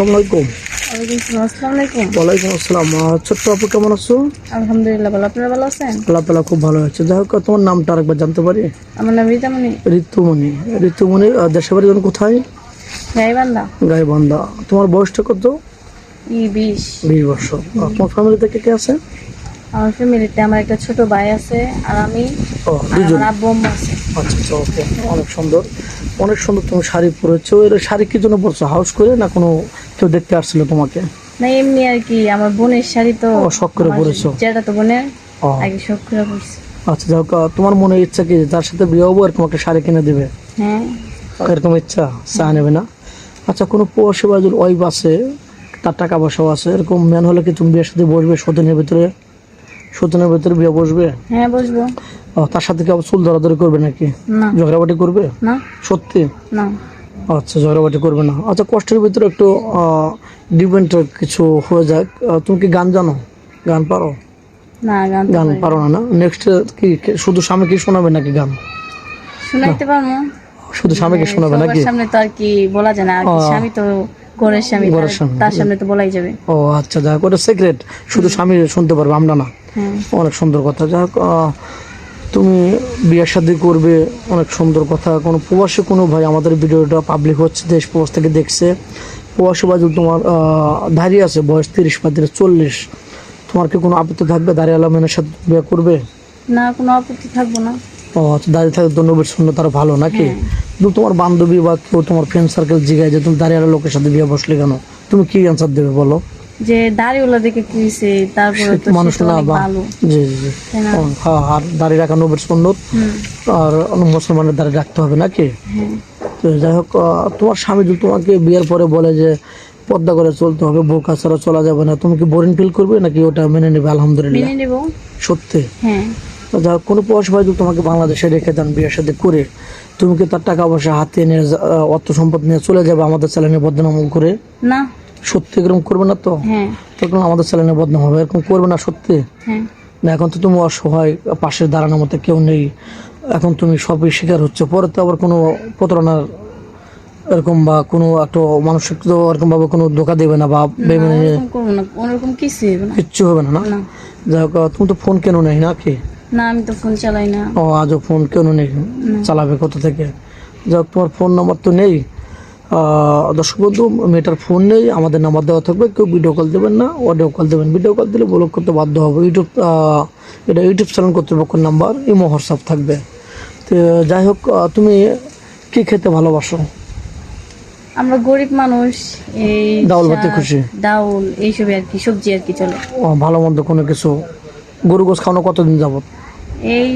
আসসালামাইকুম। আসসালামু আলাইকুম। ওয়ালাইকুম আসসালাম। ছোট্ট আপু কেমন আছো? আলহামদুলিল্লাহ ভালো, আপনারা ভালো আছেন? আল্লাহ তাআলা খুব ভালো আছে। যাই হোক, তোমার নামটা আরেকবার জানতে পারি? আমার নাম রিতামণি। ঋতুমণি। ঋতুমণি, দেশের বাড়ি যেন কোথায়? গাইবান্ধা। গাইবান্ধা। তোমার বয়সটা কত? 20। 20 বছর। তোমার ফ্যামিলিতে কে কে আছে? আমার ফ্যামিলিতে আমার একটা ছোট ভাই আছে আর আমি, ও, আর দুজন। আমার আব্বু আম্মু আছে। আচ্ছা আচ্ছা, ওকে। অনেক সুন্দর, অনেক সুন্দর। তুমি শাড়ি পরেছো, এর শাড়ি কি জন্য পরছো? হাউস করে না কোনো কেউ দেখতে আসছিল তোমাকে? না এমনি আর কি, আমার বোনের শাড়ি তো। ও, শখ করে পরেছো? যেটা তো বোনের ও আগে শখ করে পরছি। আচ্ছা, যাই হোক, তোমার মনে ইচ্ছা কি যার সাথে বিয়ে হবো এরকম একটা শাড়ি কিনে দিবে? হ্যাঁ। এরকম ইচ্ছা, চা নেবে না? আচ্ছা, কোনো প্রবাসী বা যদি ওয়াইফ আছে, তার টাকা পয়সাও আছে, এরকম ম্যান হলে কি তুমি বিয়ের সাথে বসবে? সতীনের ভিতরে, সতীনের ভিতরে বিয়ে বসবে? হ্যাঁ বসবো। ও, তার সাথে কি আবার চুল ধরাধরি করবে নাকি? না। ঝগড়াবাটি করবে? না। সত্যি? না। আচ্ছা, ঝগড়াবাটি করবে না। আচ্ছা, কষ্টের ভিতরে একটু ডিপেন্ড কিছু হয়ে যাক। তুমি কি গান জানো? গান পারো? না গান তো গান পারি না। পারো না না? নেক্সট কি শুধু স্বামীকে শোনাবে নাকি গান? শোনাইতে পারবো। শুধু স্বামীকে শোনাবে সবার নাকি? সামনে তো আর কি বলা যায় না, আর কি স্বামী তো ঘরের স্বামী, ঘরের স্বামী। তার সামনে তো বলাই যাবে। ও আচ্ছা, যাই হোক, ওটা সিক্রেট, শুধু স্বামী শুনতে পারবে, আমরা না। হ্যাঁ। অনেক সুন্দর কথা। যাই হোক, তুমি বিয়ে শাদী করবে, অনেক সুন্দর কথা। কোনো প্রবাসী কোনো ভাই আমাদের ভিডিওটা পাবলিক হচ্ছে, দেশ প্রবাস থেকে দেখছে, প্রবাসী ভাই যদি তোমার দাঁড়িয়ে আছে, বয়স 30-40, তোমার কি কোনো আপত্তি থাকবে দাঁড়িয়ে আলমের সাথে বিয়ে করবে? না, কোনো আপত্তি থাকবো না। ও আচ্ছা, দাঁড়িয়ে থাকে তো নবীর শূন্য তারা ভালো নাকি? হ্যাঁ। কিন্তু তোমার বান্ধবী বা কেউ তোমার ফ্রেন্ড সার্কেল জিগায় যে তুমি দাঁড়িয়ে লোকের সাথে বিয়ে বসলে কেন, তুমি কি অ্যান্সার দেবে বলো? যে দাড়িওয়ালা দেখে কি হইছে, তারপরে তো মানুষ সে তো না অনেক বা ভালো। জি জি জি। তাই না? হ্যাঁ, আর দাঁড়িয়ে রাখা নবীর সুন্নত, হুম। আর মুসলমানের দাঁড়িয়ে রাখতে হবে নাকি? হ্যাঁ। তো যাই হোক, তোমার স্বামী যদি তোমাকে বিয়ের পরে বলে যে পর্দা করে চলতে হবে, বোরকা ছাড়া চলা যাবে না, তুমি কি বোরিং ফিল করবে নাকি ওটা মেনে নেবে আলহামদুলিল্লাহ? মেনে নেব। সত্যি? হ্যাঁ। তো যাই হোক, কোনো প্রবাসী ভাই যদি তোমাকে বাংলাদেশে রেখে দেন বিয়ের সাথে করে, তুমি কি তার টাকা পয়সা হাতে নিয়ে অর্থ সম্পদ নিয়ে চলে যাবে আমাদের চ্যানেলে বদনাম করে? না। সত্যি এরকম করবে না তো? হ্যাঁ। তখন আমাদের চ্যানেলে বদনাম হবে, এরকম করবে না সত্যি? হ্যাঁ। না, এখন তো তুমি অসহায়, পাশে দাঁড়ানোর মতো কেউ নেই, এখন তুমি সবই শিকার হচ্ছে, পরে তো আবার কোনো প্রতারণার এরকম বা কোনো একটা মানুষকে তো এরকম ভাবে কোনো ধোকা দেবে না বা বেমানি ওরকম করবো না, ওরকম কিছু হবে না। কিচ্ছু হবে না না? না। যাই হোক, তুমি তো ফোন কেন নেই নাকি? না, আমি তো ফোন চালাই না। ও, আজও ফোন কেন নেই? চালাবে কোথা থেকে? যাই হোক, তোমার ফোন নাম্বার তো নেই। দর্শক বন্ধু, মেয়েটার ফোন নেই, আমাদের নাম্বার দেওয়া থাকবে, কেউ ভিডিও কল দেবেন না, অডিও কল দেবেন। ভিডিও কল দিলে ব্লক করতে বাধ্য হবে। এটা ইউটিউব চ্যানেল কর্তৃপক্ষের নাম্বার, ইমো হোয়াটসঅ্যাপ থাকবে। তো যাই হোক, তুমি কি খেতে ভালোবাসো? আমরা গরিব মানুষ, এই ডাউল ভাতে খুশি? ডাউল এইসবই আর কি, সবজি আর কি চলে। ভালো মন্দ কোনো কিছু? গরু গোস খাওয়ানো কতদিন যাবত? এই